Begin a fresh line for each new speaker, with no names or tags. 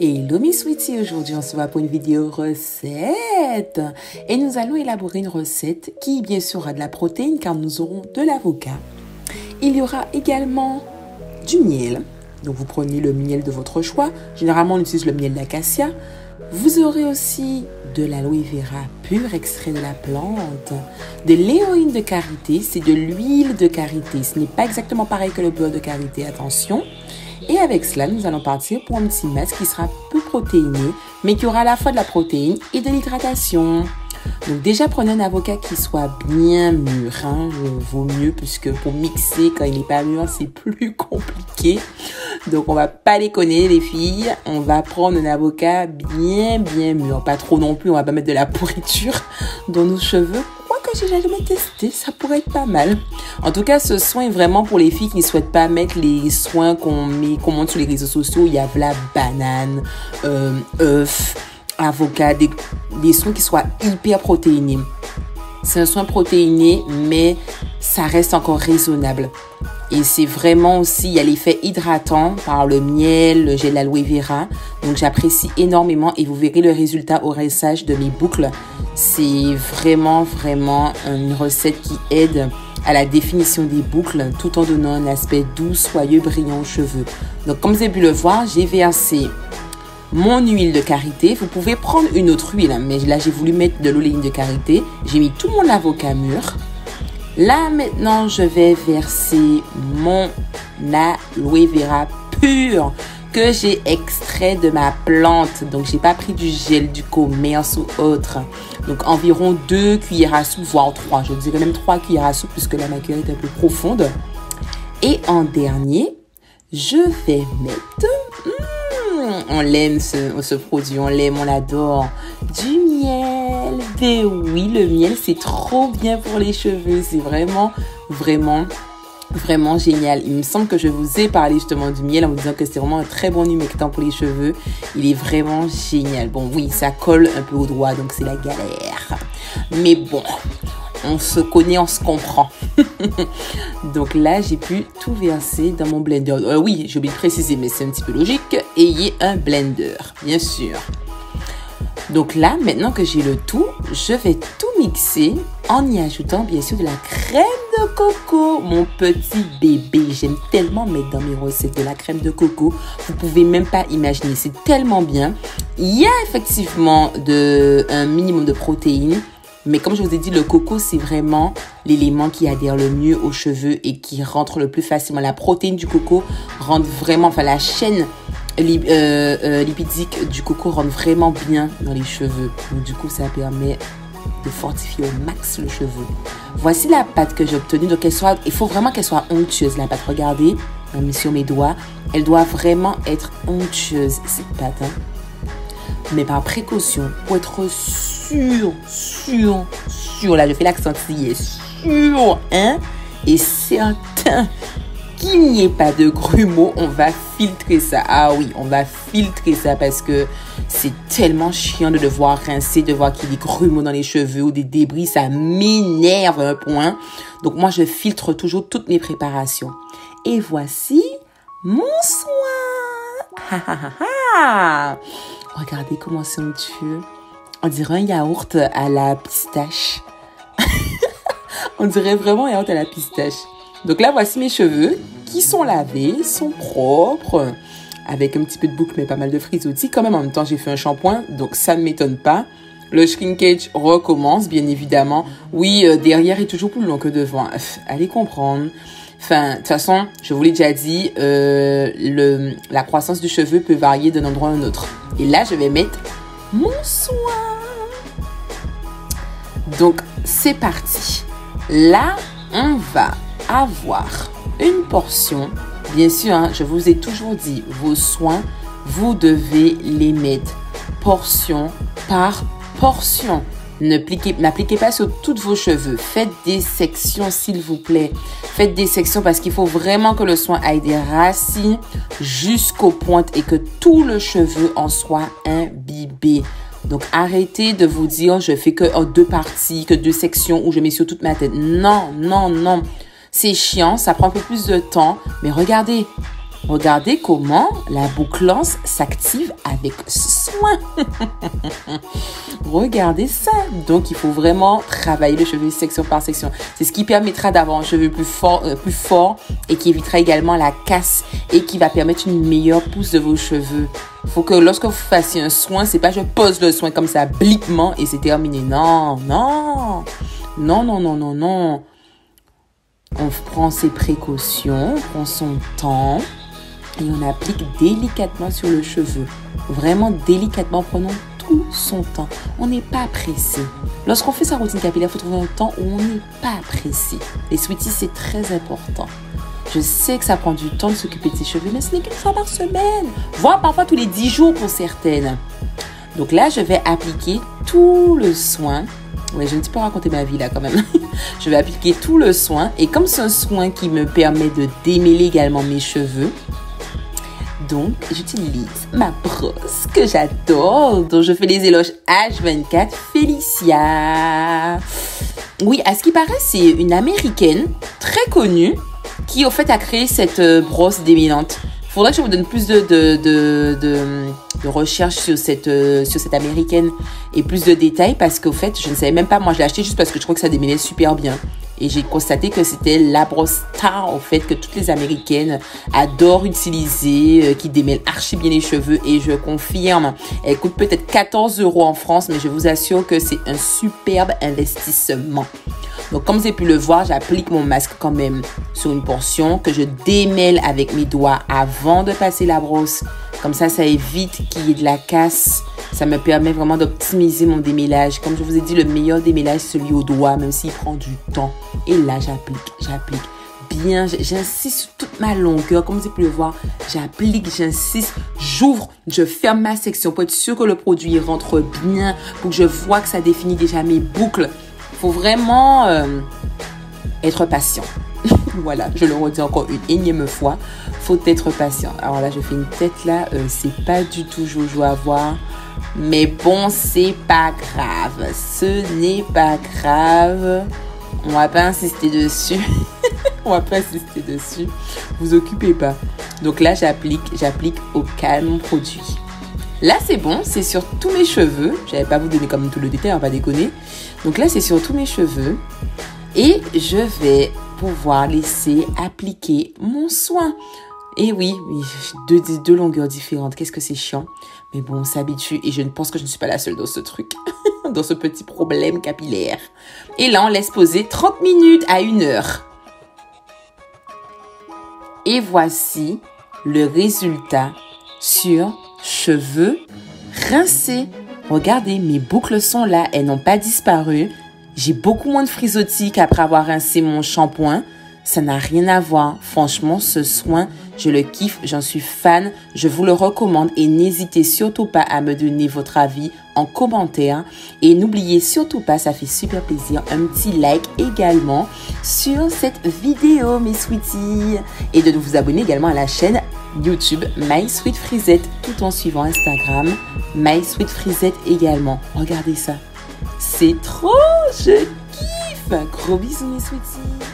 Hello mes sweeties, aujourd'hui on se voit pour une vidéo recette et nous allons élaborer une recette qui bien sûr a de la protéine car nous aurons de l'avocat. Il y aura également du miel, donc vous prenez le miel de votre choix, généralement on utilise le miel d'acacia. Vous aurez aussi de l'aloe vera pur extrait de la plante, de l'éoïne de karité, c'est de l'huile de karité, ce n'est pas exactement pareil que le beurre de karité, attention. Et avec cela, nous allons partir pour un petit mess qui sera peu protéiné, mais qui aura à la fois de la protéine et de l'hydratation. Donc déjà, prenez un avocat qui soit bien mûr. Vaut mieux, puisque pour mixer, quand il n'est pas mûr, c'est plus compliqué. Donc on va pas déconner les filles. On va prendre un avocat bien mûr. Pas trop non plus, on va pas mettre de la pourriture dans nos cheveux. Que j'ai jamais testé, ça pourrait être pas mal. En tout cas, ce soin est vraiment pour les filles qui ne souhaitent pas mettre les soins qu'on montre sur les réseaux sociaux. Il y a la banane, œuf, avocat, des soins qui soient hyper protéinés. C'est un soin protéiné, mais ça reste encore raisonnable. Et c'est vraiment aussi, il y a l'effet hydratant par le miel, le gel d'aloe vera. Donc j'apprécie énormément et vous verrez le résultat au rinçage de mes boucles. C'est vraiment une recette qui aide à la définition des boucles tout en donnant un aspect doux, soyeux, brillant aux cheveux. Donc comme vous avez pu le voir, j'ai versé mon huile de karité. Vous pouvez prendre une autre huile, mais là j'ai voulu mettre de l'oléine de karité. J'ai mis tout mon avocat mûr. Là, maintenant, je vais verser mon aloe vera pur que j'ai extrait de ma plante. Donc, j'ai pas pris du gel du commerce ou autre. Donc, environ 2 cuillères à soupe, voire 3. Je dirais même 3 cuillères à soupe puisque la maquille est un peu profonde. Et en dernier, je vais mettre... on l'aime ce produit, on l'aime, on l'adore. Du miel. Ben oui, le miel, c'est trop bien pour les cheveux. C'est vraiment génial. Il me semble que je vous ai parlé justement du miel en vous disant que c'est vraiment un très bon humectant pour les cheveux. Il est vraiment génial. Bon, oui, ça colle un peu au doigt, donc c'est la galère. Mais bon, on se connaît, on se comprend. Donc là, j'ai pu tout verser dans mon blender. Oui, j'ai oublié de préciser, mais c'est un petit peu logique. Ayez un blender, bien sûr. Donc là, maintenant que j'ai le tout, je vais tout mixer en y ajoutant bien sûr de la crème de coco. Mon petit bébé, j'aime tellement mettre dans mes recettes de la crème de coco. Vous pouvez même pas imaginer, c'est tellement bien. Il y a effectivement un minimum de protéines. Mais comme je vous ai dit, le coco, c'est vraiment l'élément qui adhère le mieux aux cheveux et qui rentre le plus facilement. La protéine du coco rentre vraiment, enfin la chaîne lipidique du coco rentre vraiment bien dans les cheveux. Donc du coup, ça permet de fortifier au max le cheveu. Voici la pâte que j'ai obtenue. Donc il faut vraiment qu'elle soit onctueuse, la pâte. Regardez, j'ai mis sur mes doigts. Elle doit vraiment être onctueuse, cette pâte. Mais par précaution, pour être sûr, là je fais l'accent sûr, et certain qu'il n'y ait pas de grumeaux, on va filtrer ça. Ah oui, on va filtrer ça parce que c'est tellement chiant de devoir rincer, de voir qu'il y a des grumeaux dans les cheveux ou des débris, ça m'énerve à un point. Donc moi je filtre toujours toutes mes préparations. Et voici mon soin. Regardez comment c'est onctueux. On dirait un yaourt à la pistache. On dirait vraiment un yaourt à la pistache. Donc là, voici mes cheveux qui sont lavés, sont propres, avec un petit peu de boucle, mais pas mal de frisottis. Quand même, en même temps, j'ai fait un shampoing, donc ça ne m'étonne pas. Le shrinkage recommence, bien évidemment. Oui, derrière est toujours plus long que devant. Allez comprendre. Enfin, de toute façon, je vous l'ai déjà dit, la croissance du cheveu peut varier d'un endroit à un autre. Et là, je vais mettre mon soin. Donc, c'est parti. Là, on va avoir une portion. Bien sûr, je vous ai toujours dit, vos soins, vous devez les mettre portion par portion. N'appliquez pas sur tous vos cheveux. Faites des sections, s'il vous plaît. Faites des sections parce qu'il faut vraiment que le soin aille des racines jusqu'aux pointes et que tout le cheveu en soit imbibé. Donc, arrêtez de vous dire, je fais que 2 parties, que 2 sections où je mets sur toute ma tête. Non. C'est chiant, ça prend un peu plus de temps. Mais regardez, Regardez comment la bouclance s'active avec soin. Regardez ça. Donc, il faut vraiment travailler le cheveu section par section. C'est ce qui permettra d'avoir un cheveu plus fort et qui évitera également la casse et qui va permettre une meilleure pousse de vos cheveux. Il faut que lorsque vous fassiez un soin, c'est pas je pose le soin comme ça, bliquement et c'est terminé. Non, non, non, non, non, non, non. On prend ses précautions, on prend son temps et on applique délicatement sur le cheveu. Vraiment délicatement, prenons tout son temps. On n'est pas pressé. Lorsqu'on fait sa routine capillaire, il faut trouver un temps où on n'est pas pressé. Les sweeties, c'est très important. Je sais que ça prend du temps de s'occuper de ses cheveux, mais ce n'est qu'une fois par semaine, voire parfois tous les 10 jours pour certaines. Donc là, je vais appliquer tout le soin. Ouais, je ne sais pas raconter ma vie là quand même. Je vais appliquer tout le soin. Et comme c'est un soin qui me permet de démêler également mes cheveux, donc j'utilise ma brosse que j'adore, dont je fais les éloges H24, Felicia. Oui, à ce qui paraît, c'est une américaine très connue qui, au fait, a créé cette brosse démêlante. Il faudrait que je vous donne plus de recherches sur cette américaine et plus de détails parce qu'au fait, je ne savais même pas. Moi, je l'ai acheté juste parce que je crois que ça démêlait super bien. Et j'ai constaté que c'était la brosse star, au fait, que toutes les américaines adorent utiliser, qui démêle archi bien les cheveux. Et je confirme, elle coûte peut-être 14 € en France, mais je vous assure que c'est un superbe investissement. Donc, comme vous avez pu le voir, j'applique mon masque quand même sur une portion que je démêle avec mes doigts avant de passer la brosse. Comme ça évite qu'il y ait de la casse. Ça me permet vraiment d'optimiser mon démêlage. Comme je vous ai dit, le meilleur démêlage, c'est celui au doigt, même s'il prend du temps. Et là, j'applique bien. J'insiste sur toute ma longueur. Comme vous avez pu le voir, j'applique, j'insiste, j'ouvre, je ferme ma section pour être sûr que le produit rentre bien, pour que je vois que ça définit déjà mes boucles. Il faut vraiment être patient. Voilà, je le redis encore une énième fois. Faut être patient. Alors là, je fais une tête là. C'est pas du tout jojo à voir. Mais bon, c'est pas grave. Ce n'est pas grave. On va pas insister dessus. On va pas insister dessus. Vous occupez pas. Donc là, j'applique au calme mon produit. Là, c'est bon. C'est sur tous mes cheveux. J'avais pas vous donner comme tout le détail, on va pas déconner. Donc là, c'est sur tous mes cheveux. Et je vais pouvoir laisser appliquer mon soin. Et oui, deux longueurs différentes. Qu'est-ce que c'est chiant. Mais bon, on s'habitue. Et je pense que je ne suis pas la seule dans ce truc. Dans ce petit problème capillaire. Et là, on laisse poser 30 minutes à 1 heure. Et voici le résultat sur cheveux rincés. Regardez, mes boucles sont là. Elles n'ont pas disparu. J'ai beaucoup moins de frisottis qu'après avoir rincé mon shampoing. Ça n'a rien à voir. Franchement, ce soin, je le kiffe, j'en suis fan. Je vous le recommande et n'hésitez surtout pas à me donner votre avis en commentaire. Et n'oubliez surtout pas, ça fait super plaisir, un petit like également sur cette vidéo, mes sweeties. Et de vous abonner également à la chaîne YouTube My Sweet Frisette tout en suivant Instagram My Sweet Frisette également. Regardez ça. C'est trop, je kiffe. Gros bisous, mes sweeties.